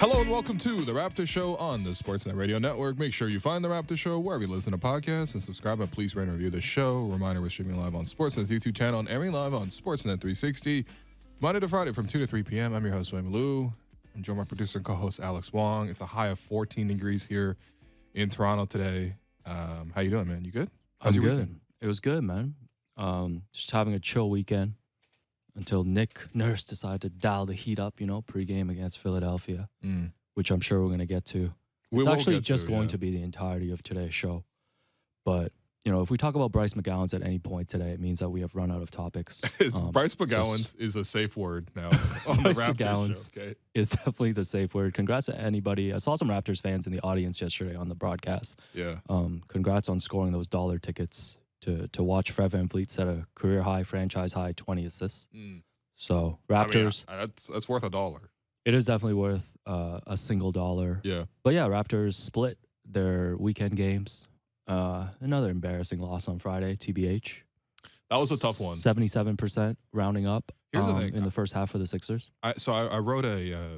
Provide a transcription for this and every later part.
Hello and welcome to the Raptors Show on the Sportsnet Radio Network. Make sure you find the Raptors Show wherever you listen to podcasts and subscribe, and please rate and review the show. Reminder, we're streaming live on Sportsnet's YouTube channel and airing live on Sportsnet 360, Monday to Friday from 2 to 3 p.m. I'm your host, Wayne Malou. I'm joined by producer and co-host Alex Wong. It's a high of 14 degrees here in Toronto today. How you doing, man? You good? How's your weekend? It was good, man. Just having a chill weekend until Nick Nurse decided to dial the heat up, pregame against Philadelphia, which I'm sure we're going to get to. It's actually just going to be the entirety of today's show. But, if we talk about Bryce McGowan's at any point today, it means that we have run out of topics. Bryce McGowan's is a safe word now on the Raptors show. Okay. Is definitely the safe word. Congrats to anybody. I saw some Raptors fans in the audience yesterday on the broadcast. Yeah. Congrats on scoring those dollar tickets to watch Fred VanVleet set a career high, franchise high 20 assists. So Raptors, that's worth $1. It is definitely worth a single dollar. Yeah. But yeah, Raptors split their weekend games. Another embarrassing loss on Friday, TBH. That was a tough one. 77% rounding up. Here's the thing. In the first half for the Sixers. I wrote a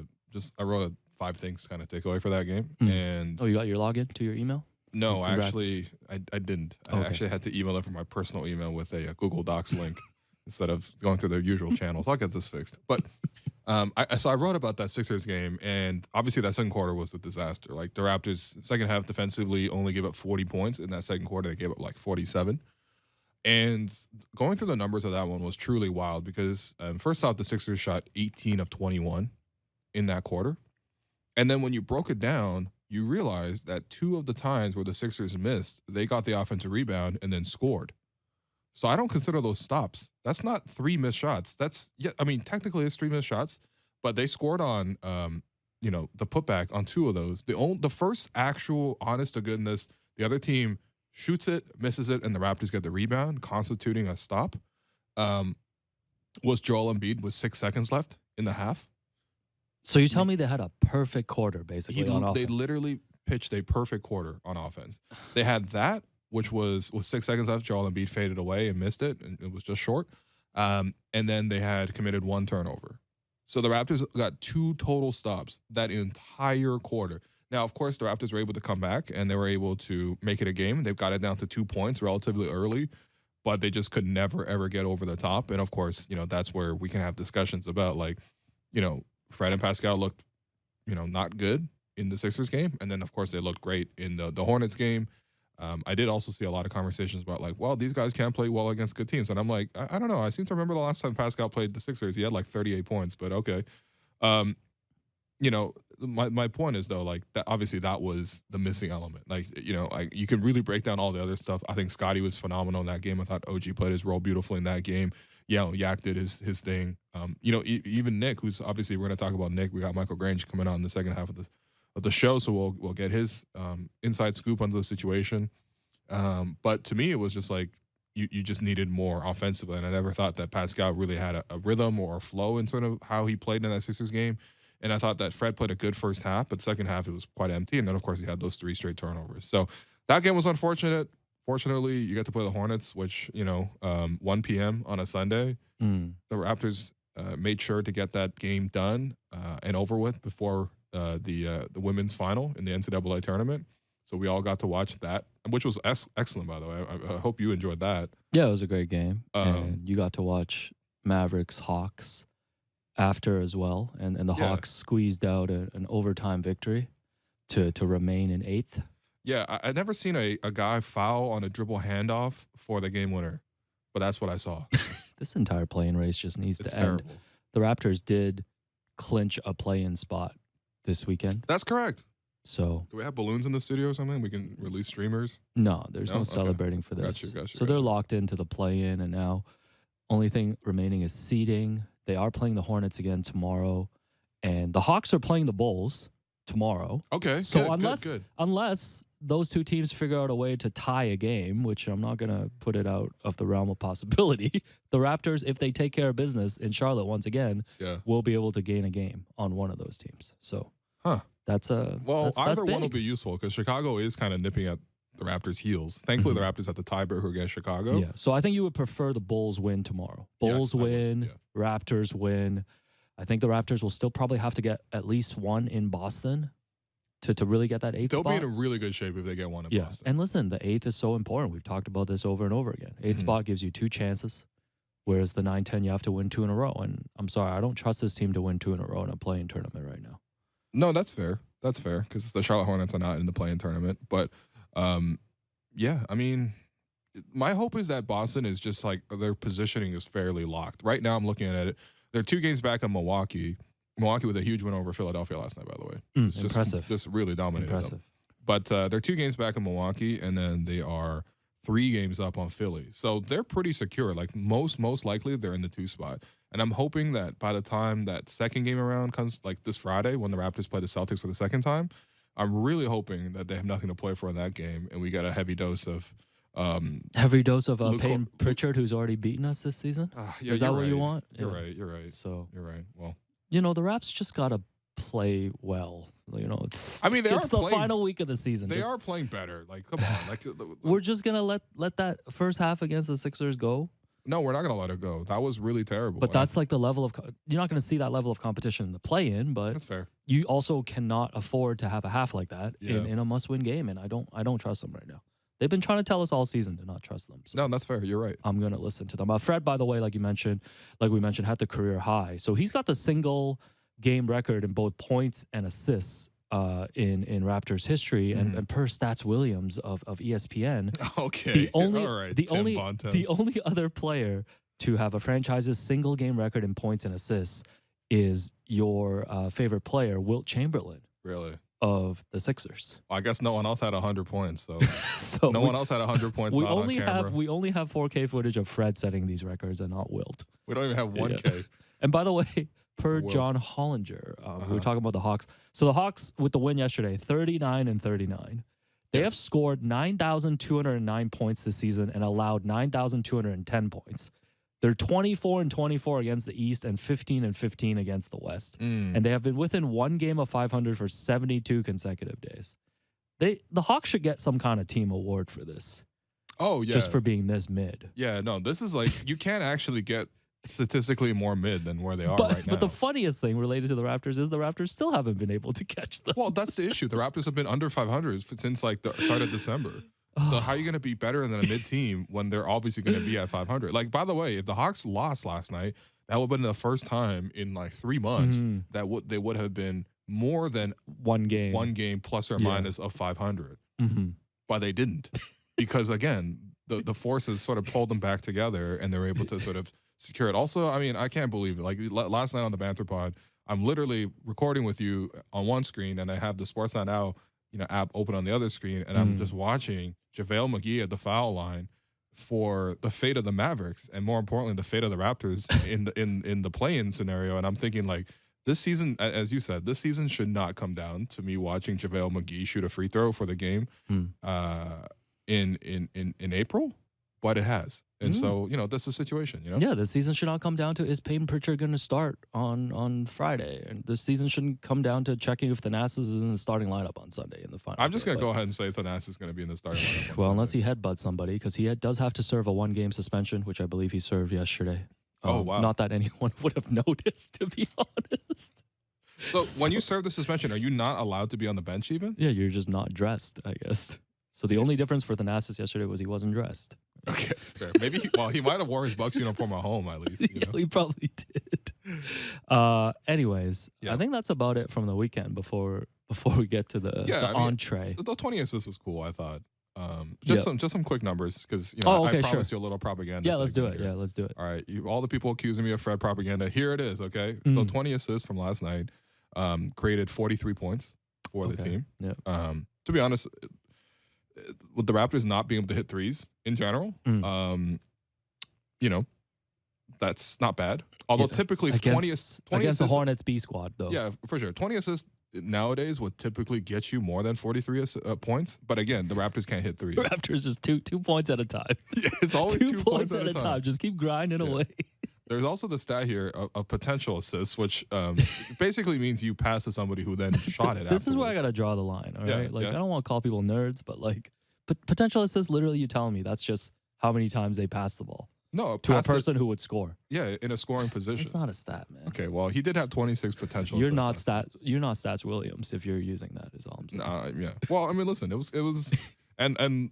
5 things kind of takeaway for that game. And you got your login to your email? No, Congrats. I didn't. Okay. I actually had to email it from my personal email with a Google Docs link instead of going through their usual channels. I'll get this fixed. But so I wrote about that Sixers game, and obviously that second quarter was a disaster. Like, the Raptors, second half defensively, only gave up 40 points. In that second quarter, they gave up like 47. And going through the numbers of that one was truly wild because, first off, the Sixers shot 18 of 21 in that quarter. And then when you broke it down, you realize that 2 of the times where the Sixers missed, they got the offensive rebound and then scored. So I don't consider those stops. That's not 3 missed shots. Technically it's 3 missed shots, but they scored on, the putback on 2 of those. The first actual, honest to goodness, the other team shoots it, misses it, and the Raptors get the rebound, constituting a stop, was Joel Embiid with 6 seconds left in the half. So you tell me they had a perfect quarter, basically, on offense. They literally pitched a perfect quarter on offense. They had that, which was with 6 seconds left, Joel Embiid faded away and missed it, and it was just short. And then they had committed 1 turnover. So the Raptors got 2 total stops that entire quarter. Now, of course, the Raptors were able to come back, and they were able to make it a game. They've got it down to 2 points relatively early, but they just could never, ever get over the top. And, of course, that's where we can have discussions about, Fred and Pascal looked, not good in the Sixers game. And then, of course, they looked great in the Hornets game. I did also see a lot of conversations about, these guys can't play well against good teams. And I'm like, I don't know. I seem to remember the last time Pascal played the Sixers, he had 38 points, but okay. My point is, though, that obviously that was the missing element. You can really break down all the other stuff. I think Scottie was phenomenal in that game. I thought OG played his role beautifully in that game. Yak did his thing. Even Nick, who's obviously, we're going to talk about Nick. We got Michael Grange coming on in the second half of the show, so we'll get his inside scoop onto the situation. But to me, it was just you just needed more offensively, and I never thought that Pascal really had a rhythm or a flow in sort of how he played in that Sixers game. And I thought that Fred played a good first half, but second half it was quite empty. And then, of course, he had those 3 straight turnovers. So that game was unfortunate. Fortunately, you get to play the Hornets, which, 1 p.m. on a Sunday. The Raptors made sure to get that game done and over with before the women's final in the NCAA tournament. So we all got to watch that, which was excellent, by the way. I hope you enjoyed that. Yeah, it was a great game. And you got to watch Mavericks, Hawks after as well. And the Hawks squeezed out an overtime victory to remain in 8th. Yeah, I'd never seen a guy foul on a dribble handoff for the game winner, but that's what I saw. This entire play-in race just needs to end. Terrible. The Raptors did clinch a play-in spot this weekend. That's correct. So, do we have balloons in the studio or something? We can release streamers? No, there's no celebrating for this. Gotcha. They're locked into the play-in, and now only thing remaining is seeding. They are playing the Hornets again tomorrow, and the Hawks are playing the Bulls tomorrow. Okay, so good. unless those 2 teams figure out a way to tie a game, which I'm not going to put it out of the realm of possibility, the Raptors, if they take care of business in Charlotte once again, will be able to gain a game on one of those teams. So that's either one will be useful because Chicago is kind of nipping at the Raptors' heels. Thankfully, the Raptors at the tiebreaker against Chicago. Yeah, so I think you would prefer the Bulls win tomorrow. Bulls win, Raptors win. I think the Raptors will still probably have to get at least one in Boston to really get that 8th They'll spot. be in a really good shape if they get one in Boston. And listen, the 8th is so important. We've talked about this over and over again. 8th spot gives you 2 chances, whereas the 9-10, you have to win 2 in a row. And I'm sorry, I don't trust this team to win 2 in a row in a play-in tournament right now. No, that's fair. That's fair because the Charlotte Hornets are not in the play-in tournament. But, yeah, I mean, my hope is that Boston is just like their positioning is fairly locked. Right now I'm looking at it. They're 2 games back on Milwaukee. Milwaukee with a huge win over Philadelphia last night, by the way. It's impressive. Just really dominated. Impressive. But they're 2 games back in Milwaukee, and then they are 3 games up on Philly. So they're pretty secure. Like most likely they're in the 2 spot. And I'm hoping that by the time that second game around comes, like this Friday when the Raptors play the Celtics for the second time, I'm really hoping that they have nothing to play for in that game, and we got a heavy dose of Peyton Pritchard, who's already beaten us this season. Yeah, is that what you want? You're right. So you're right. Well, the Raps just gotta play well. It's the final week of the season. They are playing better. Like, come on. Like, we're just gonna let that first half against the Sixers go. No, we're not gonna let it go. That was really terrible. But that's like the level of you're not gonna see that level of competition in the play-in. But that's fair. You also cannot afford to have a half like that Yeah. in a must-win game, and I don't trust them right now. They've been trying to tell us all season to not trust them. So no, that's fair. You're right. I'm going to listen to them. Fred, by the way, like we mentioned, had the career high. So he's got the single game record in both points and assists in Raptors history. And per Stats Williams of ESPN, okay, the only other player to have a franchise's single game record in points and assists is your favorite player, Wilt Chamberlain. Really? Of the Sixers. Well, I guess no one else had 100 points, so no one else had 100 points. We only have 4K footage of Fred setting these records and not Wilt. We don't even have 1K. Yeah. And by the way, per Wilt. John Hollinger, we were talking about the Hawks. So the Hawks with the win yesterday, 39-39. They have scored 9,209 points this season and allowed 9,210 points. They're 24-24 against the East and 15-15 against the West. And they have been within 1 game of 500 for 72 consecutive days. The Hawks should get some kind of team award for this. Oh, yeah. Just for being this mid. Yeah, no, this is like, you can't actually get statistically more mid than where they are right now. But the funniest thing related to the Raptors is the Raptors still haven't been able to catch them. Well, that's the issue. The Raptors have been under 500 since like the start of December. So how are you going to be better than a mid team when they're obviously going to be at 500? Like, by the way, if the Hawks lost last night, that would have been the first time in like 3 months that they would have been more than 1 game plus or minus of 500. But they didn't because again, the forces sort of pulled them back together and they were able to sort of secure it. Also, I mean, I can't believe it. Like last night on the Banter Pod, I'm literally recording with you on one screen and I have the Sportsnet Now app open on the other screen, and I'm just watching JaVale McGee at the foul line for the fate of the Mavericks, and more importantly, the fate of the Raptors in the play-in scenario. And I'm thinking, like, this season, as you said, this season should not come down to me watching JaVale McGee shoot a free throw for the game in April, but it has. And so, that's the situation, Yeah, this season should not come down to, is Peyton Pritchard going to start on Friday? And this season shouldn't come down to checking if Thanasis is in the starting lineup on Sunday in the final. I'm just going to go ahead and say Thanasis is going to be in the starting lineup well, unless he headbutts somebody, because he does have to serve a 1-game suspension, which I believe he served yesterday. Oh, wow. Not that anyone would have noticed, to be honest. So when you serve the suspension, are you not allowed to be on the bench even? Yeah, you're just not dressed, I guess. So the only difference for Thanasis yesterday was he wasn't dressed. Okay, fair. Maybe he might have wore his Bucks uniform at home at least. Yeah, he probably did. Anyways, I think that's about it from the weekend before we get to the entree. The 20 assists was cool, I thought. Just some quick numbers because I promised you a little propaganda. Yeah, let's do it. Yeah, let's do it. All right, all the people accusing me of Fred propaganda. Here it is. Okay, so 20 assists from last night, created 43 points for the team. Yeah. To be honest, with the Raptors not being able to hit threes in general, that's not bad. Although typically against 20 the assists, Hornets B squad though. Yeah, for sure. 20 assists nowadays would typically get you more than 43 points. But again, the Raptors can't hit threes. Raptors just two points at a time. Yeah, it's always 2 points at a time. Just keep grinding away. There's also the stat here of potential assists, which basically means you pass to somebody who then shot it. This is where I gotta draw the line. All right, I don't want to call people nerds, but like potential assists, literally, you telling me that's just how many times they pass the ball. No, to a past it- person who would score. yeah, in a scoring position. It's not a stat, man. Okay, well, he did have 26 potential. You're assists not last stat. You're not Stats Williams if you're using that. Is all I'm saying. Yeah. Well, I mean, listen, it was, and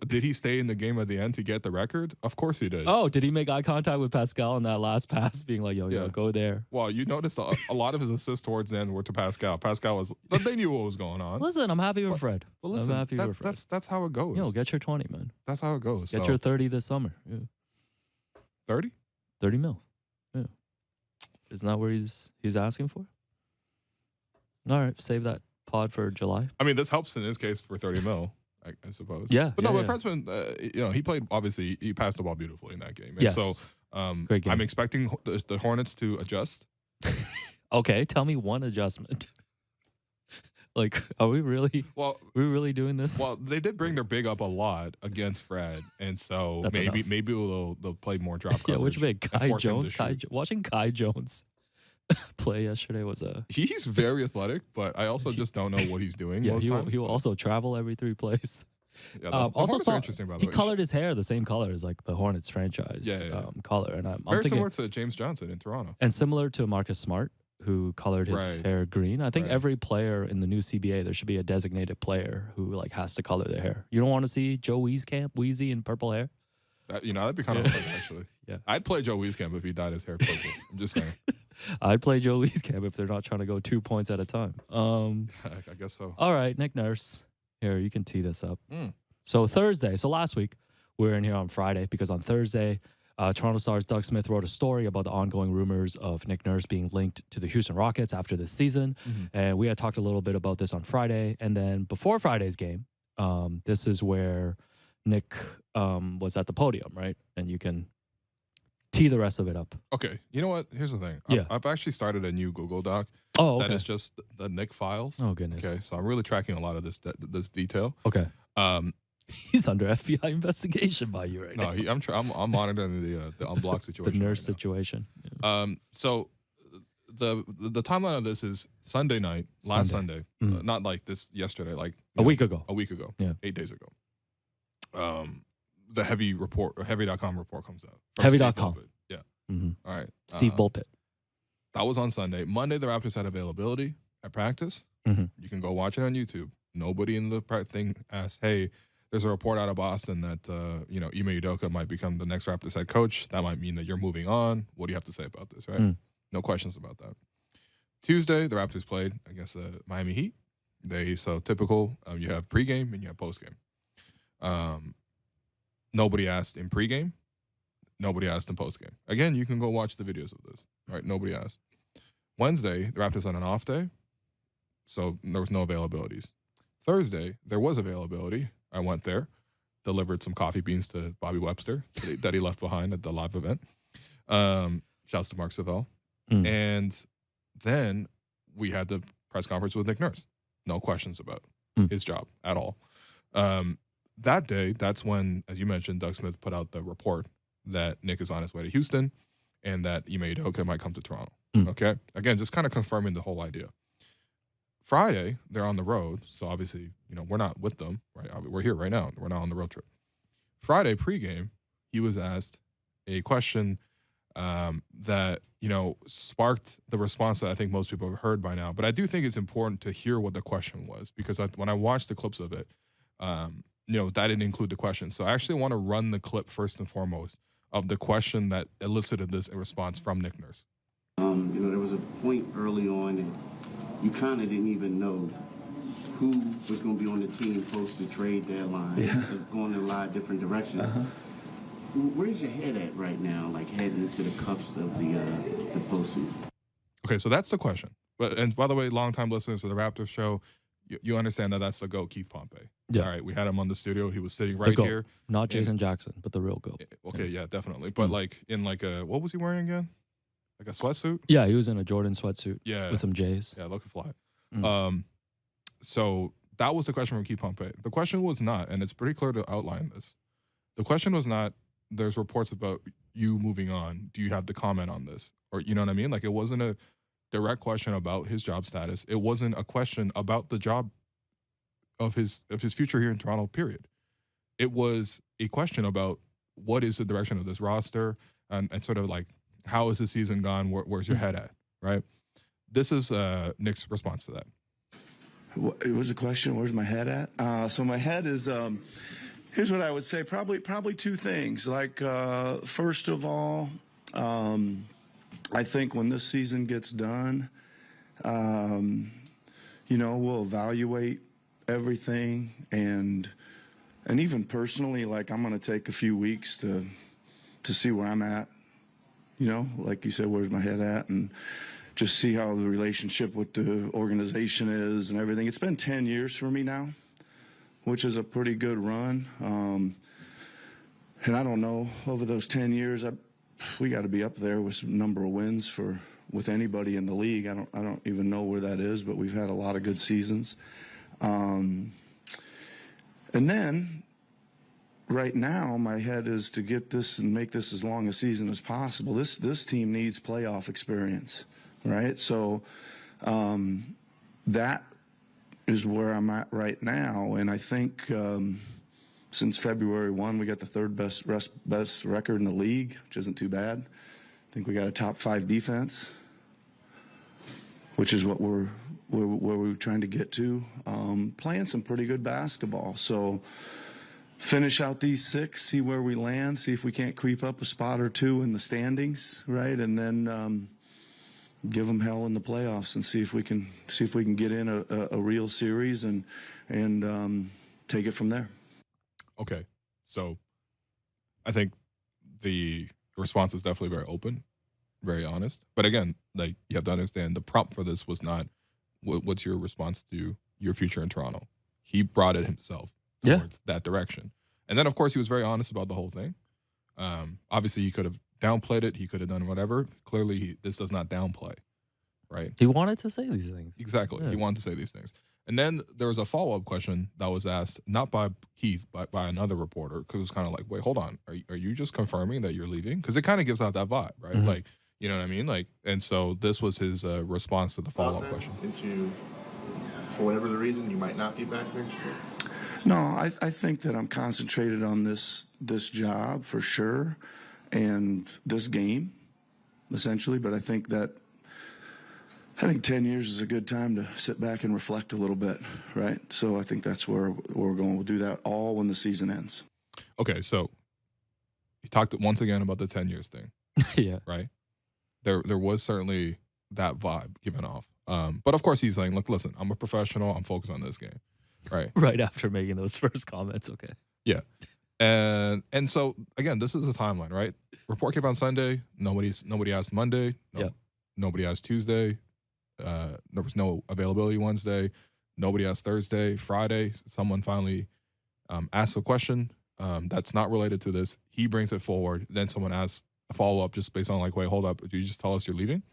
did he stay in the game at the end to get the record? Of course he did. Oh, did he make eye contact with Pascal in that last pass, being like, "Yo, Yeah. go there"? Well, you noticed a lot of his assists towards the end were to Pascal. Pascal was, but they knew what was going on. Listen, I'm happy with Fred. But listen, I'm happy with Fred. that's how it goes. Yo, get your 20, man. That's how it goes. Get your 30 this summer. Yeah. 30. 30 mil. Yeah. Isn't that where he's asking for? All right, save that pod for July. I mean, this helps in his case for 30 mil, I suppose. Yeah. But yeah, no, yeah. but Fred's he played, obviously, he passed the ball beautifully in that game. And Yes. so Great game. I'm expecting the Hornets to adjust. Okay, tell me one adjustment. Like, are we really doing this? Well, they did bring their big up a lot against Fred, and so That's enough. maybe they'll play more drop coverage. Yeah, which big? and Kai force him to Jones. shoot. Watching Kai Jones play yesterday was a. He's very athletic, but I also just don't know what he's doing. Yeah, most times. he will also travel every 3 plays. Yeah, Also Hornets saw are interesting, by the he way. colored his hair the same color as like the Hornets franchise Yeah. color, and I'm Very thinking, similar to James Johnson in Toronto. and similar to Marcus Smart, who colored his Right. hair green. I think Right. every player in the new CBA, there should be a designated player who like has to color their hair. You don't want to see Joe Weezy in purple hair. That'd be kind of fun, actually. Yeah. I'd play Joe Wieskamp if he dyed his hair purple. I'm just saying. I'd play Joe Weezy if they're not trying to go 2 points at a time. I guess so. All right, Nick Nurse. Here, you can tee this up. Mm. So Thursday, so last week, we were in here on Friday because on Thursday, Toronto Star's Doug Smith wrote a story about the ongoing rumors of Nick Nurse being linked to the Houston Rockets after this season. Mm-hmm. And we had talked a little bit about this on Friday. And then before Friday's game, this is where Nick was at the podium, right? And you can tee the rest of it up. Okay. You know what? Here's the thing. Yeah. I've actually started a new Google Doc Oh, okay. that is just the Nick files. Oh, goodness. Okay. So I'm really tracking a lot of this detail. Okay. Um, He's under FBI investigation by you right no, now. I'm monitoring the unblock The situation. Nurse right now. situation. Yeah. So the timeline of this is Sunday night, last Sunday, Mhm. not like this yesterday, like A week ago. a week ago, Yeah. 8 days ago. The heavy.com report comes out. from Heavy.com. Steve Bulpett. Yeah. Mhm. All right. Steve Bulpett. That was on Sunday. Monday, the Raptors had availability at practice. Mhm. You can go watch it on YouTube. Nobody in the thing asked, hey, there's a report out of Boston that, Ime Udoka might become the next Raptors head coach. That might mean that you're moving on. What do you have to say about this, right? Mm. No questions about that. Tuesday, the Raptors played, I guess, Miami Heat. So typical, you have pregame and you have postgame. Nobody asked in pregame. Nobody asked in postgame. Again, you can go watch the videos of this, right? Nobody asked. Wednesday, the Raptors had an off day, so there was no availabilities. Thursday, there was availability. I went there, delivered some coffee beans to Bobby Webster that he left behind at the live event. Shouts to Mark Savell. Mm. And then we had the press conference with Nick Nurse. No questions about his job at all. That day, that's when, as you mentioned, Doug Smith put out the report that Nick is on his way to Houston and that Ime Udoka might come to Toronto. Mm. Okay? Again, just kind of confirming the whole idea. Friday, they're on the road, so obviously, we're not with them, right? We're here right now. We're not on the road trip. Friday pregame, he was asked a question that, sparked the response that I think most people have heard by now. But I do think it's important to hear what the question was because when I watched the clips of it, that didn't include the question. So I actually want to run the clip first and foremost of the question that elicited this response from Nick Nurse. There was a point early on that you kind of didn't even know who was going to be on the team post the trade deadline. Yeah. It was going in a lot of different directions. Uh-huh. Where's your head at right now, like heading into the cusp of the postseason? Okay, so that's the question. And by the way, longtime listeners to the Raptors show, you understand that that's the GOAT, Keith Pompey. Yeah. All right, we had him on the studio. He was sitting The right GOAT. here. Not Jason Jackson, but the real GOAT. Okay, yeah, definitely. But in what was he wearing again? Like a sweatsuit? Yeah, he was in a Jordan sweatsuit Yeah. with some J's. Yeah, looking fly. Mm. So that was the question from Keith Pompey. The question was not, and it's pretty clear to outline this. The question was not, there's reports about you moving on. Do you have to comment on this? Or you know what I mean? Like it wasn't a direct question about his job status. It wasn't a question about the job of his future here in Toronto, period. It was a question about what is the direction of this roster, and sort of like how is the season gone? Where's your head at? Right. This is Nick's response to that. It was a question. Where's my head at? So my head is. Here's what I would say. Probably two things. Like first of all, I think when this season gets done, we'll evaluate everything, and even personally, like I'm going to take a few weeks to see where I'm at. Like you said, where's my head at, and just see how the relationship with the organization is and everything. It's been 10 years for me now, which is a pretty good run. And I don't know, over those 10 years, we got to be up there with some number of wins with anybody in the league. I don't even know where that is, but we've had a lot of good seasons. And then right now, my head is to get this and make this as long a season as possible. This team needs playoff experience, right? So that is where I'm at right now, and I think since February 1, we got the third best record in the league, which isn't too bad. I think we got a top 5 defense, which is what we're trying to get to. Playing some pretty good basketball, so finish out these 6, see where we land, see if we can't creep up a spot or 2 in the standings, right, and then give them hell in the playoffs and see if we can get in a real series and take it from there. Okay, so I think the response is definitely very open, very honest. But again, like you have to understand, the prompt for this was not what's your response to your future in Toronto. He brought it himself towards that direction, and then of course he was very honest about the whole thing. Obviously, he could have downplayed it. He could have done whatever. Clearly, this does not downplay, right? He wanted to say these things. Exactly. Yeah. He wanted to say these things. And then there was a follow-up question that was asked, not by Keith, but by another reporter, because it was kind of like, wait, hold on. Are you just confirming that you're leaving? Because it kind of gives out that vibe, right? Mm-hmm. Like, you know what I mean? Like, and so this was his response to the follow-up question. For whatever the reason, you might not be back next year? No, I think that I'm concentrated on this job for sure, and this game, essentially. But I think 10 years is a good time to sit back and reflect a little bit, right? So I think that's where we're going. We'll do that all when the season ends. Okay, so he talked once again about the 10 years thing. Yeah. Right? There was certainly that vibe given off. But of course he's saying, look, listen, I'm a professional. I'm focused on this game. Right. Right after making those first comments. Okay. Yeah. And so again, this is the timeline, right? Report came on Sunday. Nobody asked Monday. Nobody asked Tuesday. There was no availability Wednesday. Nobody asked Thursday. Friday, someone finally asked a question that's not related to this. He brings it forward. Then someone asks a follow-up just based on like, wait, hold up. Did you just tell us you're leaving?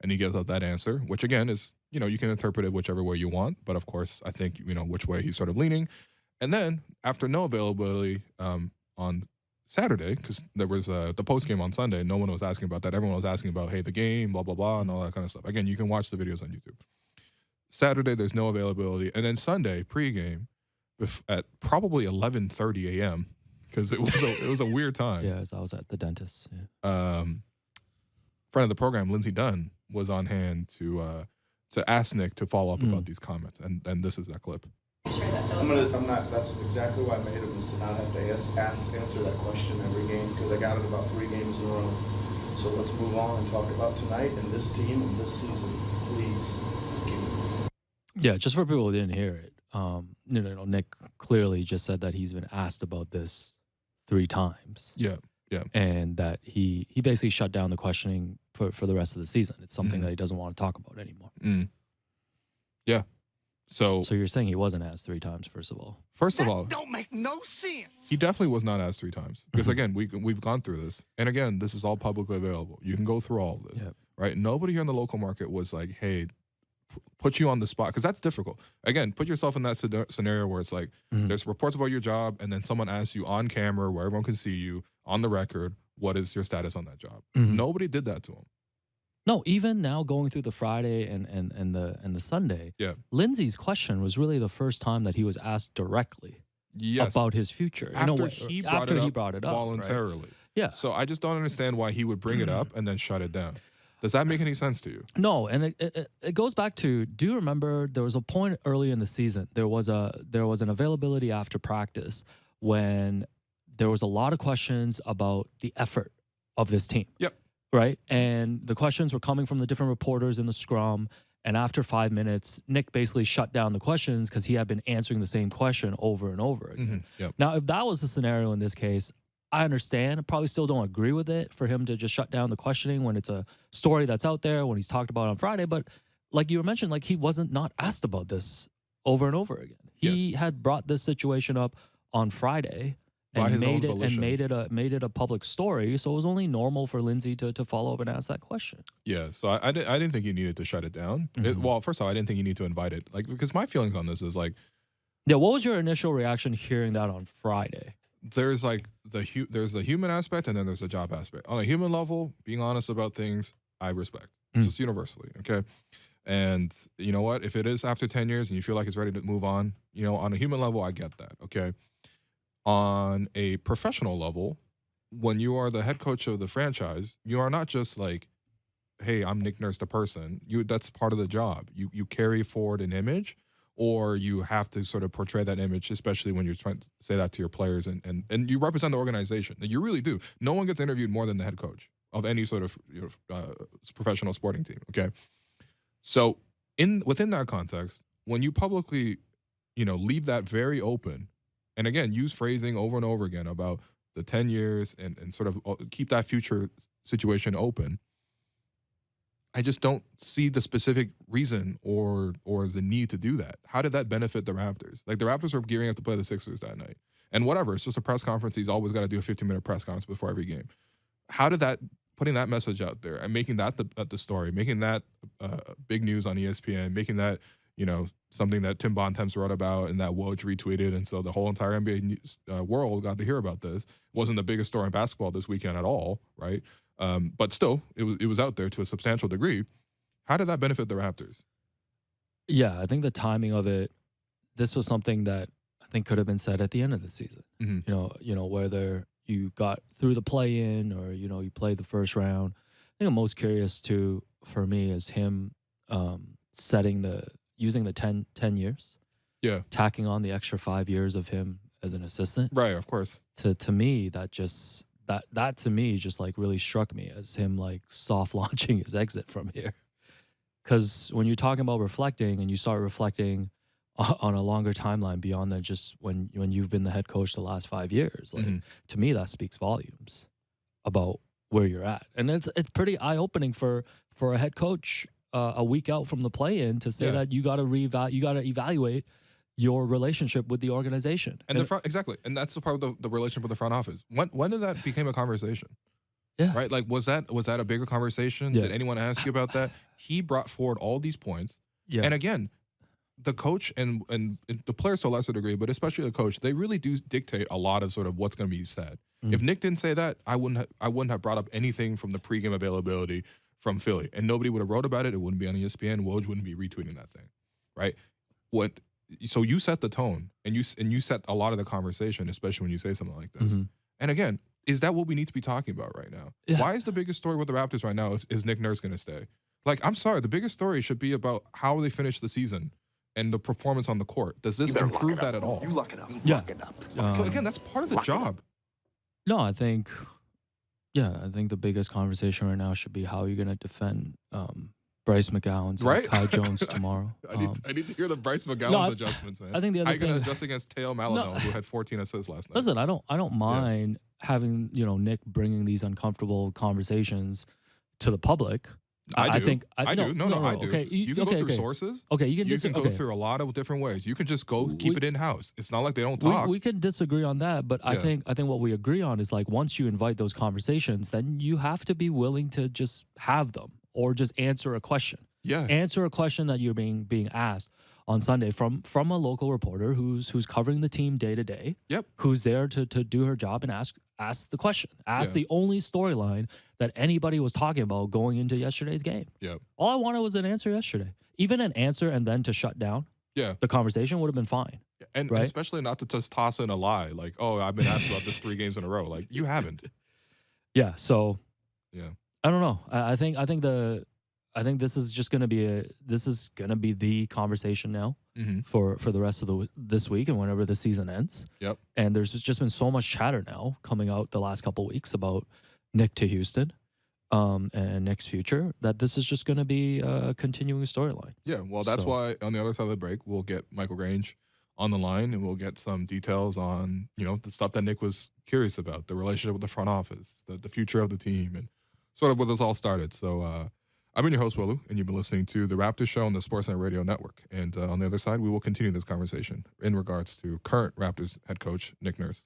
And he gives out that answer, which again is, you can interpret it whichever way you want. But of course, I think, which way he's sort of leaning. And then after no availability on Saturday, because there was the post game on Sunday, no one was asking about that. Everyone was asking about, hey, the game, blah, blah, blah, and all that kind of stuff. Again, you can watch the videos on YouTube. Saturday, there's no availability. And then Sunday, pregame, at probably 11:30 a.m., because it was a weird time. Yeah, as I was at the dentist. Yeah. Friend of the program, Lindsey Dunn, was on hand to ask Nick to follow up about these comments. And this is that clip. That's exactly why I made it, was to not have to answer that question every game, because I got it about 3 games in a row. So let's move on and talk about tonight and this team and this season, please. Thank you. Yeah, just for people who didn't hear it, Nick clearly just said that he's been asked about this 3 times. Yeah. And that he basically shut down the questioning for the rest of the season. It's something that he doesn't want to talk about anymore. Yeah. So you're saying he wasn't asked 3 times, first of all? First of all, don't make no sense. He definitely was not asked 3 times. Because again, we've gone through this. And again, this is all publicly available. You can go through all of this. Yep. Right? Nobody here in the local market was like, hey, put you on the spot, because that's difficult. Again, put yourself in that scenario where it's like there's reports about your job, and then someone asks you on camera where everyone can see you on the record, what is your status on that job? Nobody did that to him. No, even now going through the Friday and the Sunday, yeah, Lindsey's question was really the first time that he was asked directly. Yes. about his future. After he brought it up voluntarily. Right? Yeah. So I just don't understand why he would bring it up and then shut it down. Does that make any sense to you? No, and it goes back to, do you remember there was a point early in the season, there was an availability after practice when there was a lot of questions about the effort of this team. Yep. Right? And the questions were coming from the different reporters in the scrum. And after 5 minutes, Nick basically shut down the questions because he had been answering the same question over and over again. Yep. Now, if that was the scenario in this case, I understand. I probably still don't agree with it for him to just shut down the questioning when it's a story that's out there, when he's talked about on Friday. But like you mentioned, like he wasn't not asked about this over and over again. He had brought this situation up on Friday and made it a public story. So it was only normal for Lindsay to follow up and ask that question. Yeah. So I didn't think you needed to shut it down. Well, first of all, I didn't think you need to invite it. Like, because my feelings on this is like, yeah. What was your initial reaction hearing that on Friday? There's like there's the human aspect and then there's the job aspect. On a human level, being honest about things, I respect just universally. Okay. And you know what? If it is after 10 years and you feel like it's ready to move on, you know, on a human level, I get that. Okay. On a professional level, when you are the head coach of the franchise, you are not just like, hey, I'm Nick Nurse, the person. That's part of the job. You carry forward an image, or you have to sort of portray that image, especially when you're trying to say that to your players and you represent the organization. You really do. No one gets interviewed more than the head coach of any sort of professional sporting team. Okay. So within that context, when you publicly, leave that very open, and again, use phrasing over and over again about the 10 years and sort of keep that future situation open, I just don't see the specific reason or the need to do that. How did that benefit the Raptors? Like, the Raptors were gearing up to play the Sixers that night. And whatever, it's just a press conference. He's always got to do a 15-minute press conference before every game. How did that, putting that message out there and making that the story, making that big news on ESPN, making that, something that Tim Bontemps wrote about and that Woj retweeted, and so the whole entire NBA world got to hear about this. It wasn't the biggest story in basketball this weekend at all, right? But still, it was out there to a substantial degree. How did that benefit the Raptors? Yeah, I think the timing of it, this was something that I think could have been said at the end of the season. Mm-hmm. Whether you got through the play-in or, you played the first round. I think I'm most curious for me is him using the 10 years. Yeah. Tacking on the extra 5 years of him as an assistant. Right, of course. To me, that to me just like really struck me as him like soft launching his exit from here. Because when you're talking about reflecting and you start reflecting on a longer timeline beyond than just when you've been the head coach the last 5 years, like to me that speaks volumes about where you're at, and it's pretty eye opening for a head coach a week out from the play-in to say that you got to evaluate your relationship with the organization. And exactly. And that's the part of the relationship with the front office. When did that become a conversation? Yeah. Right? Like, was that a bigger conversation? Yeah. Did anyone ask you about that? He brought forward all these points. Yeah. And again, the coach and the players to a lesser degree, but especially the coach, they really do dictate a lot of sort of what's going to be said. If Nick didn't say that, I wouldn't have brought up anything from the pregame availability from Philly. And nobody would have wrote about it. It wouldn't be on ESPN. Woj wouldn't be retweeting that thing. Right? So you set the tone and you set a lot of the conversation, especially when you say something like this. Mm-hmm. And again, is that what we need to be talking about right now? Yeah. Why is the biggest story with the Raptors right now is Nick Nurse going to stay? Like, I'm sorry, the biggest story should be about how they finish the season and the performance on the court. Does this improve that at all? You lock it up. Lock it up. So again, that's part of the job. No, I think the biggest conversation right now should be how you're going to defend Bryce McGowan's and Kai Jones tomorrow. I need to hear the Bryce McGowan's adjustments, man. I think the other thing, how are you going to adjust against Teo Maladon, who had 14 assists last night? Listen, I don't mind having Nick bringing these uncomfortable conversations to the public. I do. I do. No, I do. Okay, you can go through sources. Okay, you can go through a lot of different ways. You can just keep it in house. It's not like they don't talk. We can disagree on that, but I think what we agree on is like once you invite those conversations, then you have to be willing to just have them or just answer a question. Yeah. Answer a question that you're being asked on Sunday from a local reporter who's covering the team day to day. Yep. Who's there to do her job and ask the question. Ask the only storyline that anybody was talking about going into yesterday's game. Yep. All I wanted was an answer yesterday. Even an answer and then to shut down. Yeah. the conversation would have been fine. And Right? especially not to just toss in a lie like, oh, I've been asked about this 3 games in a row. Like, you haven't. Yeah. So Yeah. I don't know. I think this is just gonna be the conversation now Mm-hmm. for the rest of this week and whenever the season ends. Yep. And there's just been so much chatter now coming out the last couple weeks about Nick to Houston, and Nick's future, that this is just going to be a continuing storyline. Yeah. Well, that's So- why on the other side of the break, we'll get Michael Grange on the line and we'll get some details on, the stuff that Nick was curious about, the relationship with the front office, the future of the team, and sort of where this all started. So I've been your host, Willu, and you've been listening to the Raptors Show on the Sportsnet Radio Network. And on the other side, we will continue this conversation in regards to current Raptors head coach Nick Nurse.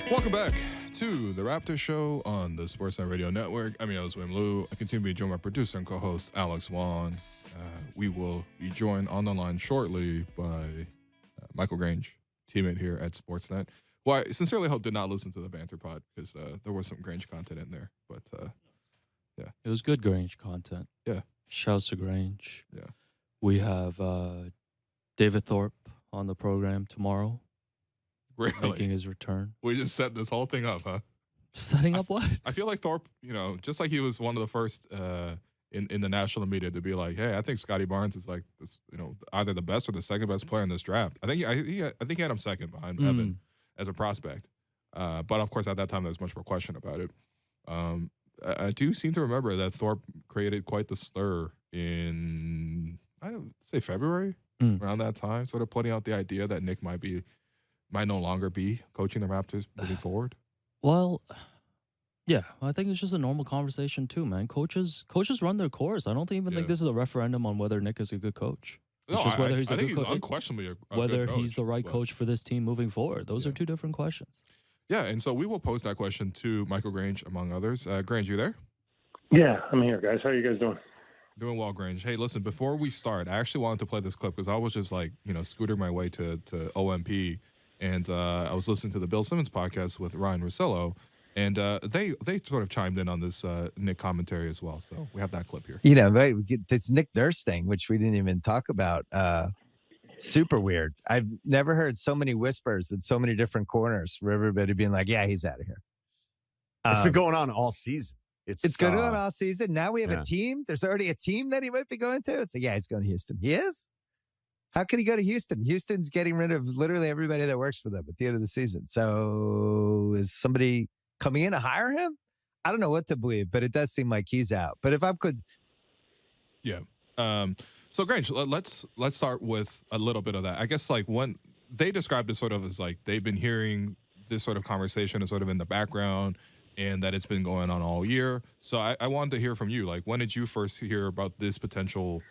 Welcome back to the Raptors Show on the Sportsnet Radio Network. I'm your host, Wim Lou. I continue to be joined by producer and co-host Alex Wong. We will be joined on the line shortly by Michael Grange, teammate here at Sportsnet, who I sincerely hope did not listen to the banter pod because there was some Grange content in there. But yeah, It was good Grange content. Yeah. Shouts to Grange. Yeah. We have David Thorpe on the program tomorrow, really, making his return. we just set this whole thing up, huh? Setting up what? I feel like Thorpe, just like he was one of the first in the national media to be like, hey, I think Scotty Barnes is like this, either the best or the second best player in this draft. I think he had him second behind Evan as a prospect. But of course, at that time, there was much more question about it. I do seem to remember that Thorpe created quite the stir in, I would say February, around that time, sort of putting out the idea that Nick might no longer be coaching the Raptors moving forward. Well, yeah, I think it's just a normal conversation too, man. Coaches run their course. I don't even think this is a referendum on whether Nick is a good coach. It's just whether he's a good coach. Unquestionably a whether good coach, he's the right but coach for this team moving forward. Those are two different questions. Yeah, and so we will pose that question to Michael Grange, among others. Grange, you there? Yeah, I'm here, guys. How are you guys doing? Doing well, Grange. Hey, listen, before we start, I actually wanted to play this clip because I was just like, scootering my way to OMP, and I was listening to the Bill Simmons podcast with Ryan Russillo, and they sort of chimed in on this Nick commentary as well. So we have that clip here. Right, this Nick Nurse thing, which we didn't even talk about. Super weird. I've never heard so many whispers in so many different corners for everybody being like, yeah, he's out of here. It's been going on all season. It's going on all season. Now we have a team. There's already a team that he might be going to. It's like, yeah, he's going to Houston. He is? How can he go to Houston? Houston's getting rid of literally everybody that works for them at the end of the season. So is somebody coming in to hire him? I don't know what to believe, but it does seem like he's out. But if I could... Yeah. So Grange, let's start with a little bit of that. I guess like when they described it sort of as like they've been hearing this sort of conversation is sort of in the background and that it's been going on all year. So I wanted to hear from you. Like, when did you first hear about this potential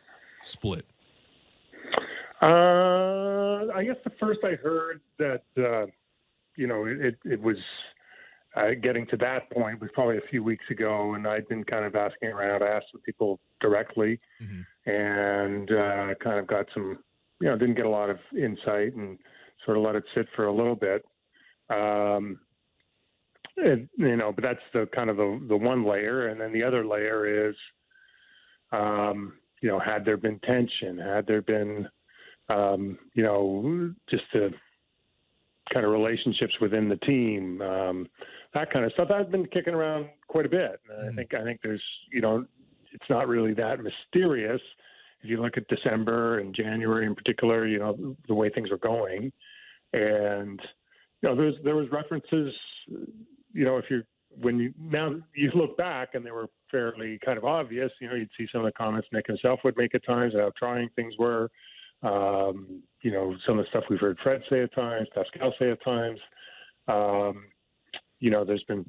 split? I guess the first I heard that, it was getting to that point was probably a few weeks ago, and I'd been kind of asking around. I asked some people directly and kind of got some, didn't get a lot of insight and sort of let it sit for a little bit. But that's the kind of the one layer. And then the other layer is, had there been tension, had there been, just the kind of relationships within the team, that kind of stuff. I've been kicking around quite a bit. I think there's, it's not really that mysterious. If you look at December and January in particular, the way things are going. And, there was references, when you look back and they were fairly kind of obvious, you'd see some of the comments Nick himself would make at times, how trying things were, some of the stuff we've heard Fred say at times, Pascal say at times, there's been,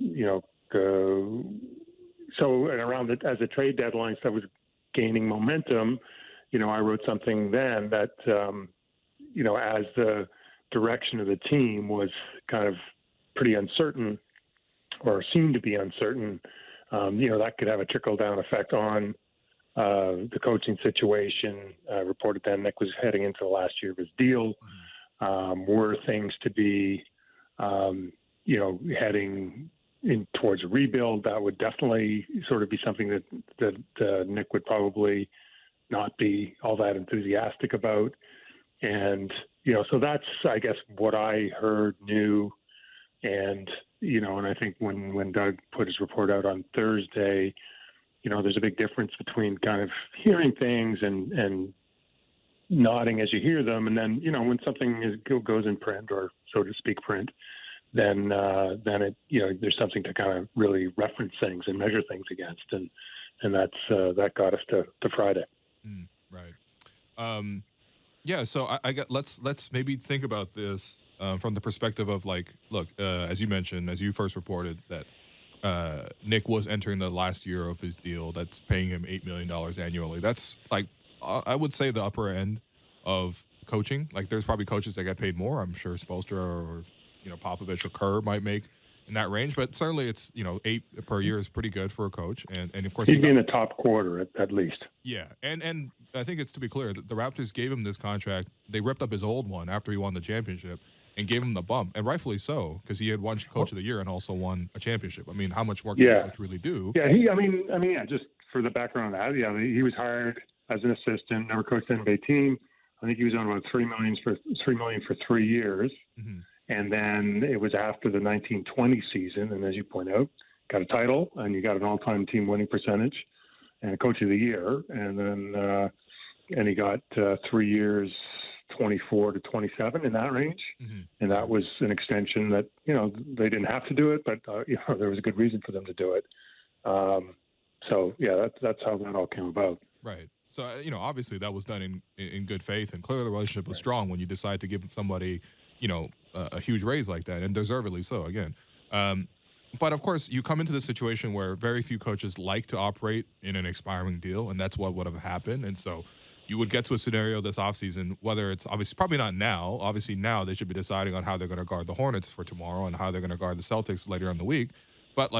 so and around it as the trade deadline stuff was gaining momentum, I wrote something then that, as the direction of the team was kind of pretty uncertain or seemed to be uncertain, that could have a trickle-down effect on the coaching situation. Reported then Nick was heading into the last year of his deal. Were things to be, heading in towards a rebuild, that would definitely sort of be something that Nick would probably not be all that enthusiastic about. And, so that's, I guess, what I heard, knew. And, and I think when Doug put his report out on Thursday, there's a big difference between kind of hearing things and nodding as you hear them. And then, when something goes in print, or so to speak, print, then it, there's something to kind of really reference things and measure things against. And that's, that got us to Friday. Right. Yeah. So I got, let's maybe think about this from the perspective of like, look, as you mentioned, as you first reported that Nick was entering the last year of his deal that's paying him $8 million annually. That's like, I would say the upper end of coaching. Like, there's probably coaches that get paid more. I'm sure Spoelstra or Popovich or Kerr might make in that range. But certainly, it's 8 per year is pretty good for a coach, and of course he'd be in the top quarter at least. Yeah, and I think it's to be clear that the Raptors gave him this contract. They ripped up his old one after he won the championship and gave him the bump, and rightfully so, because he had won Coach of the Year and also won a championship. I mean, how much more can a coach really do? Yeah, just for the background on that, he was hired as an assistant, never coached the NBA team. I think he was on about $3 million for 3 years, and then it was after the 1920 season, and as you point out, got a title and you got an all-time team winning percentage and a Coach of the Year, and then and he got 3 years, 24 to 27 in that range, and that was an extension that they didn't have to do it, but there was a good reason for them to do it. So yeah, that's how that all came about. Right. So obviously that was done in good faith, and clearly the relationship was strong when you decide to give somebody a huge raise like that, and deservedly so. Again. But, of course, you come into the situation where very few coaches like to operate in an expiring deal, and that's what would have happened. And so you would get to a scenario this offseason, whether it's obviously probably not now. Obviously, now they should be deciding on how they're going to guard the Hornets for tomorrow and how they're going to guard the Celtics later in the week. But,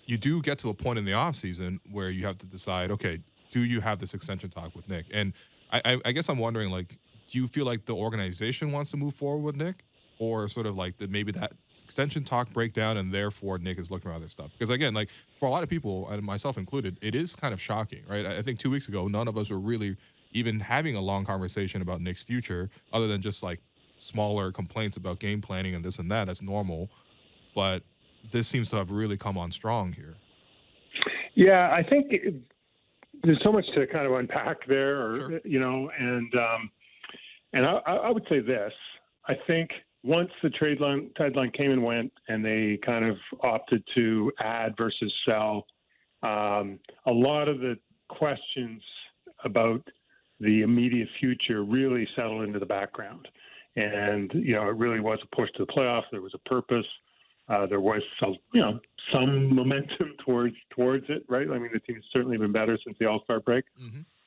you do get to a point in the offseason where you have to decide, okay, do you have this extension talk with Nick? And I guess I'm wondering, do you feel like the organization wants to move forward with Nick, or sort of maybe that extension talk breakdown and therefore Nick is looking for other stuff? Because again, for a lot of people, and myself included, it is kind of shocking, right? I think 2 weeks ago, none of us were really even having a long conversation about Nick's future, other than just smaller complaints about game planning and this and that. That's normal. But this seems to have really come on strong here. Yeah, I think there's so much to kind of unpack there, Sure. And I would say this. I think once the trade deadline came and went, and they kind of opted to add versus sell, a lot of the questions about the immediate future really settled into the background. And, it really was a push to the playoffs. There was a purpose. There was some momentum towards it, right? I mean, the team's certainly been better since the All-Star break.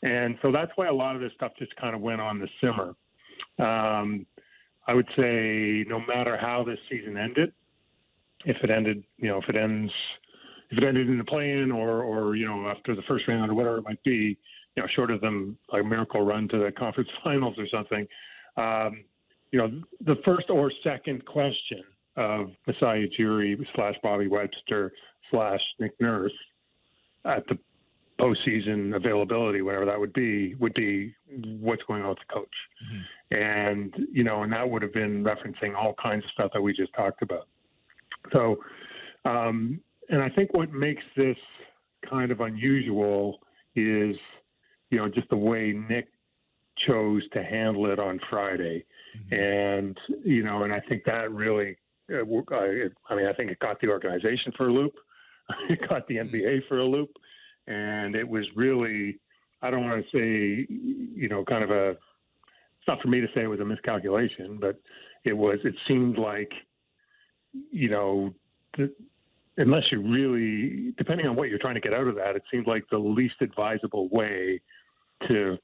And so that's why a lot of this stuff just kind of went on the simmer. I would say no matter how this season ended, if it ended in the play-in or after the first round or whatever it might be, short of them a miracle run to the conference finals or something, the first or second question of Masai Ujiri / Bobby Webster / Nick Nurse at the postseason availability, whatever that would be what's going on with the coach. And, and that would have been referencing all kinds of stuff that we just talked about. So, and I think what makes this kind of unusual is, just the way Nick chose to handle it on Friday. And, and I think that really, I think it got the organization for a loop. It got the NBA for a loop. And it was really, I don't want to say, kind of it's not for me to say it was a miscalculation, but it seemed like, unless you really, depending on what you're trying to get out of that, it seemed like the least advisable way to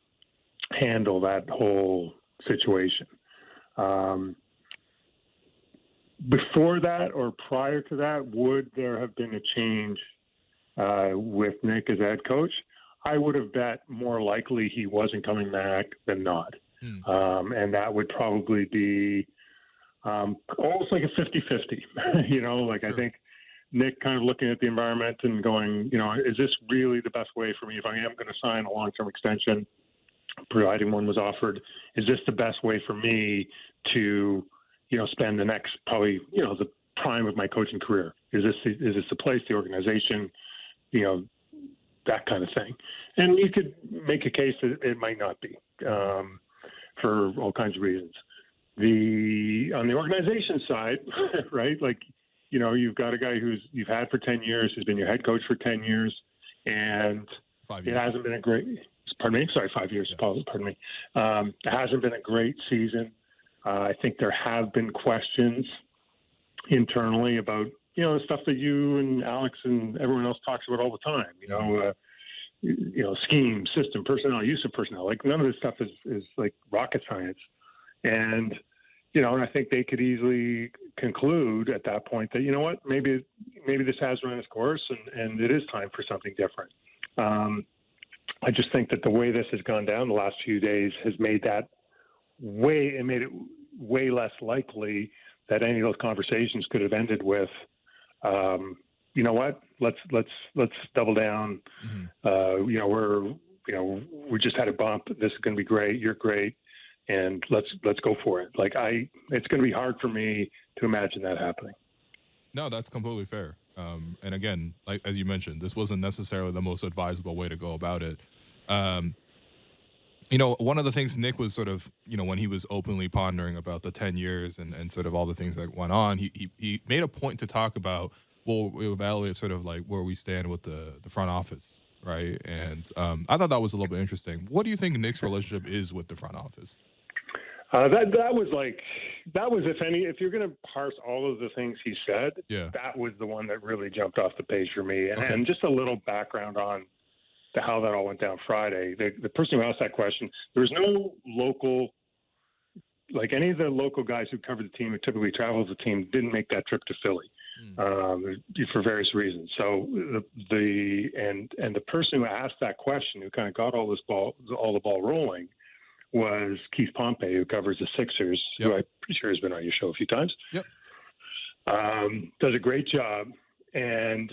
handle that whole situation. Before that or prior to that, would there have been a change with Nick as head coach? I would have bet more likely he wasn't coming back than not. And that would probably be almost like a 50-50, Sure. I think Nick kind of looking at the environment and going, is this really the best way for me if I am going to sign a long-term extension, providing one was offered? Is this the best way for me to, spend the next probably, the prime of my coaching career? Is this the place, the organization, that kind of thing? And you could make a case that it might not be for all kinds of reasons. On the organization side, right? You've got a guy you've had for 10 years, who's been your head coach for 10 years, and 5 years. It hasn't been a great, 5 years, yeah. Pardon me. It hasn't been a great season. I think there have been questions internally about, the stuff that you and Alex and everyone else talks about all the time, scheme, system, personnel, use of personnel. None of this stuff is like rocket science. And, and I think they could easily conclude at that point that, you know what, maybe this has run its course and it is time for something different. I just think that the way this has gone down the last few days has made it way less likely that any of those conversations could have ended with, you know what, let's double down. We just had a bump. This is going to be great. You're great. And let's go for it. It's going to be hard for me to imagine that happening. No, that's completely fair. And again, like as you mentioned, this wasn't necessarily the most advisable way to go about it. One of the things Nick was sort of, when he was openly pondering about the 10 years and sort of all the things that went on, he made a point to talk about, we'll evaluate sort of like where we stand with the front office, right? And I thought that was a little bit interesting. What do you think Nick's relationship is with the front office? That was if you're going to parse all of the things he said, that was the one that really jumped off the page for me. And just a little background on how that all went down Friday. The person who asked that question, there was no local, like any of the local guys who covered the team, who typically travel with the team, didn't make that trip to Philly for various reasons. So the person who asked that question, who kind of got all the ball rolling, was Keith Pompey, who covers the Sixers, who I'm pretty sure has been on your show a few times. Yep. Does a great job. And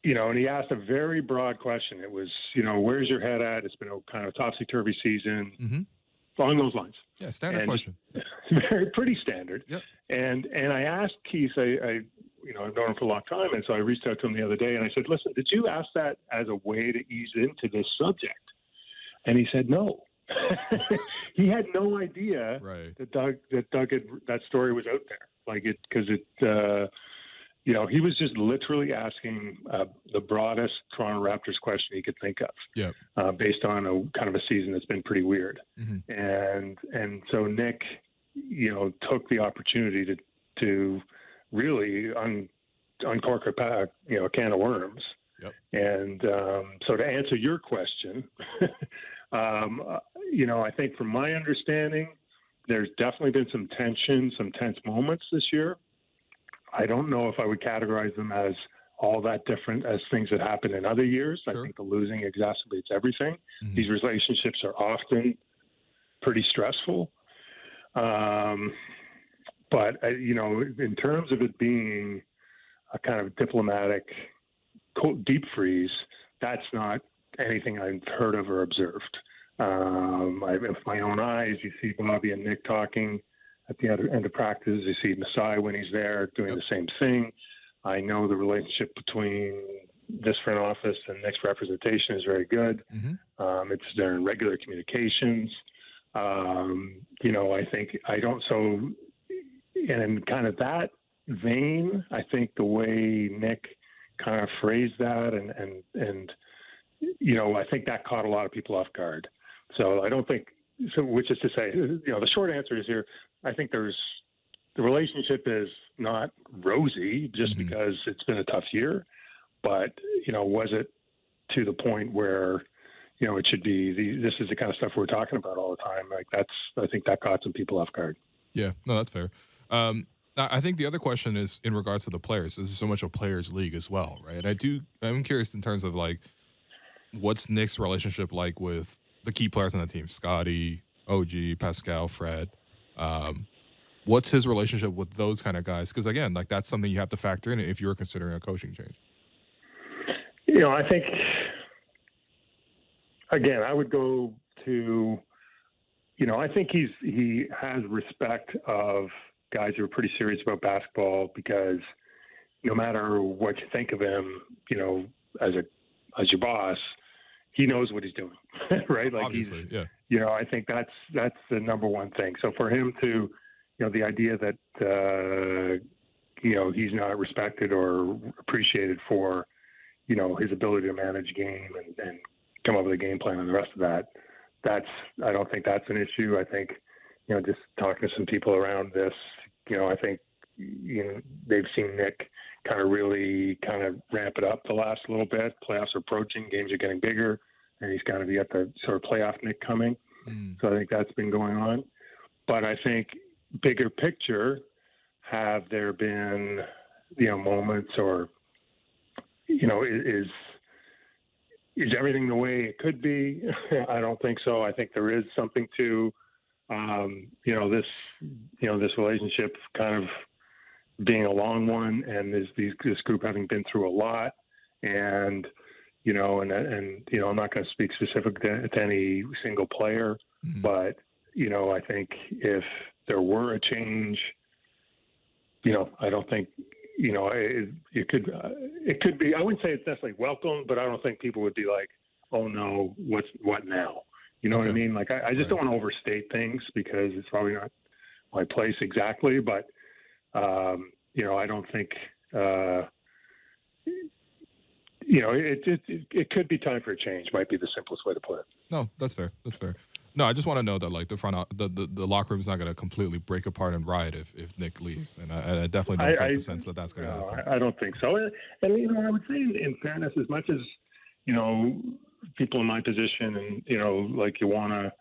he asked a very broad question. It was, where's your head at? It's been a kind of topsy-turvy season. Along those lines. Yeah, standard question. Pretty standard. Yep. And I asked Keith, I've known him for a long time, and so I reached out to him the other day, and I said, listen, did you ask that as a way to ease into this subject? And he said no. He had no idea that that story was out there. He was just literally asking the broadest Toronto Raptors question he could think of, based on a kind of a season that's been pretty weird. And so Nick, took the opportunity to really uncork a can of worms. Yep. And so to answer your question, I think from my understanding, there's definitely been some tension, some tense moments this year. I don't know if I would categorize them as all that different as things that happen in other years. Sure. I think the losing exacerbates everything. These relationships are often pretty stressful. But, in terms of it being a kind of diplomatic deep freeze, that's not anything I've heard of or observed. With my own eyes, you see Bobby and Nick talking at the end of practice. You see Masai when he's there doing the same thing. I know the relationship between this front office and Nick's representation is very good. They're in regular communications. I think and in kind of that vein, I think the way Nick kind of phrased that and I think that caught a lot of people off guard. So I don't think so, which is to say, the short answer is here, I think the relationship is not rosy just because it's been a tough year, but, was it to the point where, it should be, this is the kind of stuff we're talking about all the time. I think that caught some people off guard. Yeah, no, that's fair. I think the other question is in regards to the players. This is so much a players' league as well, right? And I'm curious in terms of what's Nick's relationship like with the key players on the team, Scotty, OG, Pascal, Fred. What's his relationship with those kind of guys? Because again, that's something you have to factor in if you're considering a coaching change. I think, again, I would go to, I think he has respect of guys who are pretty serious about basketball, because no matter what you think of him, as your boss, he knows what he's doing, right? Obviously, yeah. I think that's the number one thing. So for him to, the idea that he's not respected or appreciated for, his ability to manage game and come up with a game plan and the rest of that, I don't think that's an issue. I think, just talking to some people around this, I think, they've seen Nick kind of really kind of ramp it up the last little bit. Playoffs are approaching, games are getting bigger, and he's got to be at the sort of playoff Nick coming. So I think that's been going on. But I think, bigger picture, have there been, moments or, is everything the way it could be? I don't think so. I think there is something to, this relationship kind of being a long one, and this group having been through a lot, and I'm not going to speak specific to any single player, but I think if there were a change, I don't think it could be. I wouldn't say it's necessarily welcome, but I don't think people would be like, oh no, what now? You know what I mean? Like I just don't want to overstate things because it's probably not my place exactly, but I don't think it could be time for a change. Might be the simplest way to put it. No, that's fair. That's fair. No, I just want to know that like the locker room is not going to completely break apart and riot if Nick leaves, and I definitely don't get the sense that that's going to happen. I don't think so. And I would say in fairness, as much as people in my position and like you want to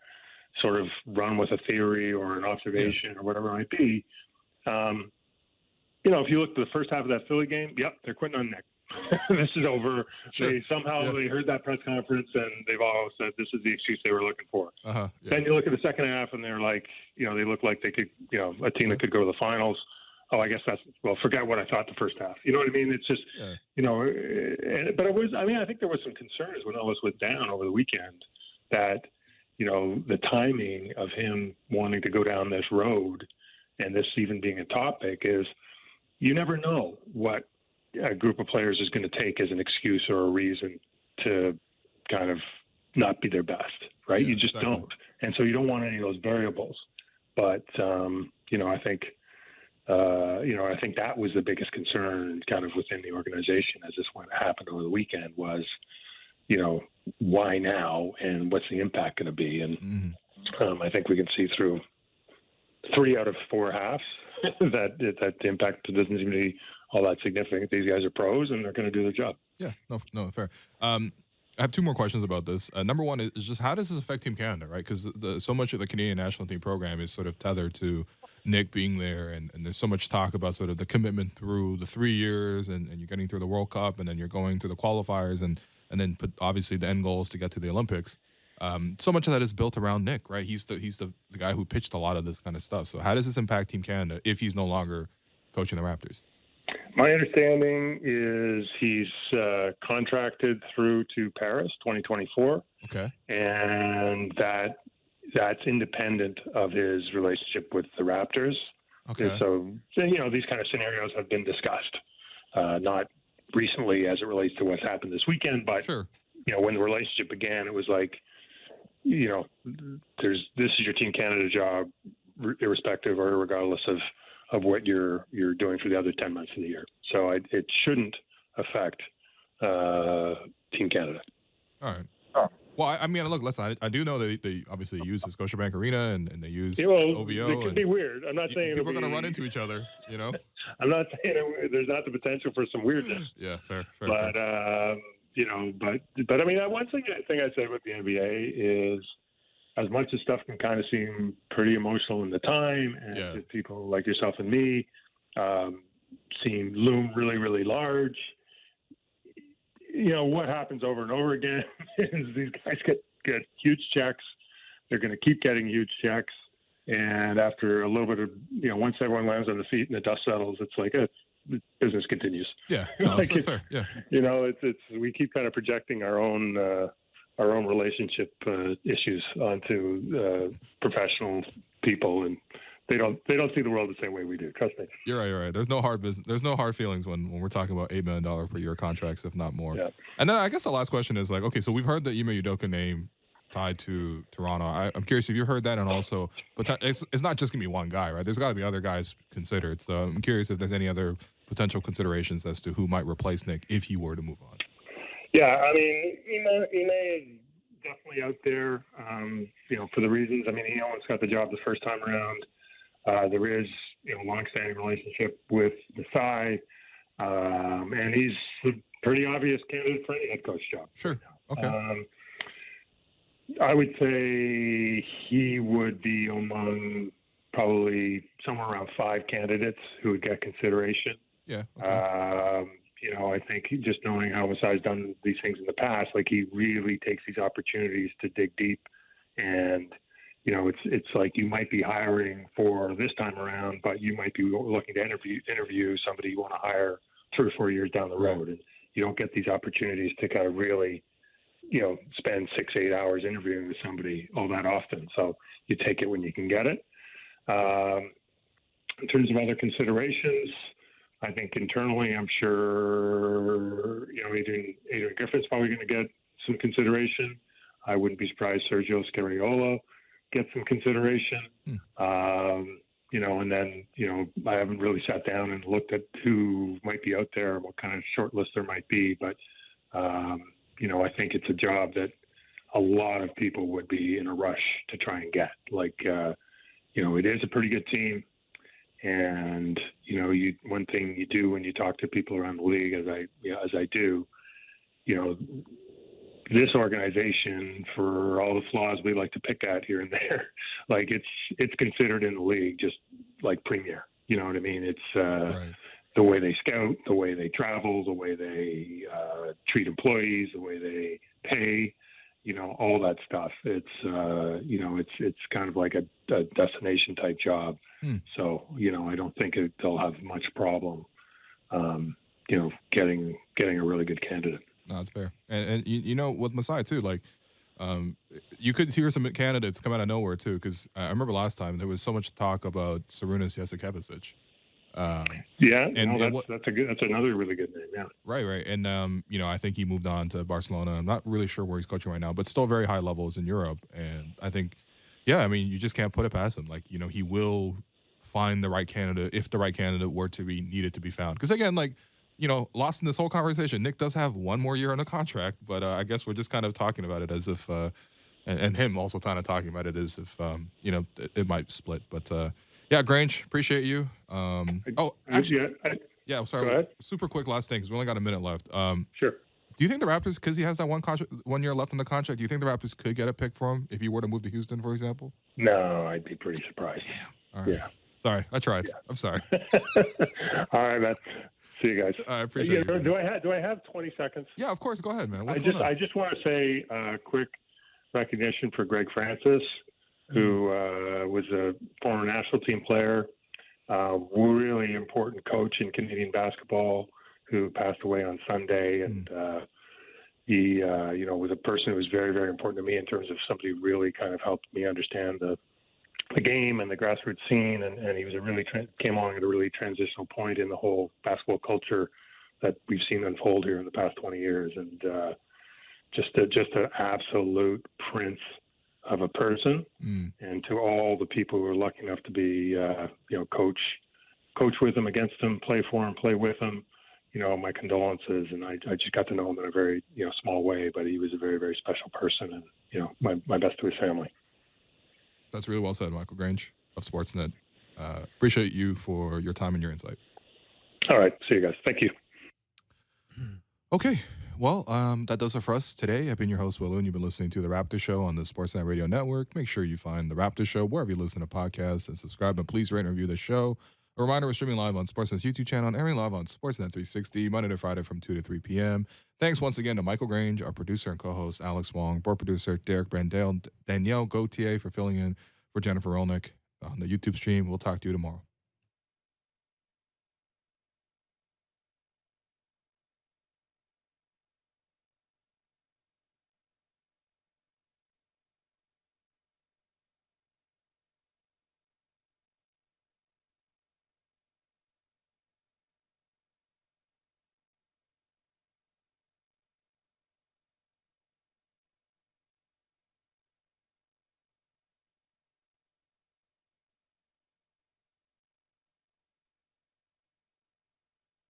sort of run with a theory or an observation or whatever it might be, if you look at the first half of that Philly game, yep, they're quitting on Nick. This is over. Sure. They heard that press conference and they've all said this is the excuse they were looking for. Then you look at the second half and they're like, they look like they could, a team that could go to the finals. Oh, I guess forget what I thought the first half. You know what I mean? It's just, but it was, I think there was some concerns when all this went down over the weekend that, the timing of him wanting to go down this road and this even being a topic is you never know what a group of players is going to take as an excuse or a reason to kind of not be their best, right? You just don't. And so you don't want any of those variables. But, I think, I think that was the biggest concern kind of within the organization as this happened over the weekend was, why now and what's the impact going to be? And I think we can see through 3 out of 4 halves that the impact doesn't seem to be all that significant. These guys are pros and they're going to do their job. Yeah, no, fair. I have 2 more questions about this. Number one is just how does this affect Team Canada, right? Because so much of the Canadian national team program is sort of tethered to Nick being there, and there's so much talk about sort of the commitment through the 3 years, and you're getting through the World Cup, and then you're going to the qualifiers, and then obviously the end goal is to get to the Olympics. So much of that is built around Nick, right? He's the guy who pitched a lot of this kind of stuff. So how does this impact Team Canada if he's no longer coaching the Raptors? My understanding is he's contracted through to Paris 2024. Okay. And that's independent of his relationship with the Raptors. Okay. And so, these kind of scenarios have been discussed, not recently as it relates to what's happened this weekend, but, sure. When the relationship began, it was like, this is your Team Canada job, irrespective or regardless of what you're doing for the other 10 months of the year. So it shouldn't affect Team Canada. All right. Oh. Well, look, listen, I do know that they obviously use the Scotiabank Arena and they use OVO. It could be weird. I'm not saying people are going to run into each other, I'm not saying there's not the potential for some weirdness. Yeah, fair. But, fair. One thing I said with the NBA is as much as stuff can kind of seem pretty emotional in the time, and people like yourself and me loom really, really large, what happens over and over again is these guys get huge checks. They're going to keep getting huge checks. And after a little bit of, once everyone lands on the feet and the dust settles, it's like business continues. Yeah, no, that's fair. Yeah. We keep kind of projecting our own relationship issues onto professional people, and they don't see the world the same way we do. Trust me. You're right. There's no hard business. There's no hard feelings when we're talking about $8 million per year contracts, if not more. Yeah. And then I guess the last question is like, okay, so we've heard the Ime Udoka name tied to Toronto. I'm curious if you heard that, and also, but it's not just gonna be one guy, right? There's got to be other guys considered. So I'm curious if there's any other potential considerations as to who might replace Nick if he were to move on. Yeah, Ime is definitely out there, for the reasons. He almost got the job the first time around. There is, a long-standing relationship with Masai, and he's a pretty obvious candidate for any head coach job. Sure. Okay. I would say he would be among probably somewhere around 5 candidates who would get consideration. Yeah. Okay. I think just knowing how Masai's done these things in the past, like he really takes these opportunities to dig deep. And, it's like you might be hiring for this time around, but you might be looking to interview somebody you want to hire 3 or 4 years down the road. And you don't get these opportunities to kind of really, spend 6-8 hours interviewing with somebody all that often. So you take it when you can get it. In terms of other considerations, I think internally, I'm sure, Adrian Griffin's probably going to get some consideration. I wouldn't be surprised Sergio Scariolo gets some consideration. And then, I haven't really sat down and looked at who might be out there, what kind of short list there might be. But, I think it's a job that a lot of people would be in a rush to try and get. Like, it is a pretty good team. And, one thing you do when you talk to people around the league, as I do, this organization, for all the flaws we like to pick at here and there, like it's considered in the league just like premier. You know what I mean? It's Right. the way they scout, the way they travel, the way they treat employees, the way they pay, all that stuff. It's it's kind of like a destination type job. So I don't think they'll have much problem, getting a really good candidate. No, it's fair. And with Masai too, like, you could hear some candidates come out of nowhere too, because I remember last time there was so much talk about Sarunas Jasikevicic. That's another really good name. Yeah. Right. And I think he moved on to Barcelona. I'm not really sure where he's coaching right now, but still very high levels in Europe. And I think, you just can't put it past him. Like, he will find the right candidate if the right candidate were to be needed to be found. Because again, like, lost in this whole conversation, Nick does have 1 more year on the contract, but I guess we're just kind of talking about it as if, and him also kind of talking about it as if, it might split. But Grange, appreciate you. Sorry. Go ahead. Super quick last thing, because we only got a minute left. Sure. Do you think the Raptors, because he has that 1 year left on the contract, do you think the Raptors could get a pick for him if he were to move to Houston, for example? No, I'd be pretty surprised. All right. Yeah. Sorry, I tried. Yeah. I'm sorry. All right, man. See you guys. I appreciate it. Do I have 20 seconds? Yeah, of course. Go ahead, man. I just want to say quick recognition for Greg Francis, who was a former national team player, really important coach in Canadian basketball, who passed away on Sunday. And he, was a person who was very, very important to me in terms of somebody who really kind of helped me understand the game and the grassroots scene, and he was came along at a really transitional point in the whole basketball culture that we've seen unfold here in the past 20 years, and just an absolute prince of a person. And to all the people who are lucky enough to be coach with him, against him, play for him, play with him, my condolences. And I just got to know him in a very small way, but he was a very, very special person, and my best to his family. That's really well said, Michael Grange of Sportsnet. Appreciate you for your time and your insight. All right. See you guys. Thank you. Okay. Well, that does it for us today. I've been your host, Will, and you've been listening to The Raptors Show on the Sportsnet Radio Network. Make sure you find The Raptors Show wherever you listen to podcasts and subscribe, and please rate and review the show. A reminder, we're streaming live on Sportsnet's YouTube channel and airing live on Sportsnet 360, Monday to Friday from 2 to 3 p.m. Thanks once again to Michael Grange, our producer and co-host, Alex Wong, board producer, Derek Brandale, Danielle Gauthier for filling in for Jennifer Rolnick on the YouTube stream. We'll talk to you tomorrow.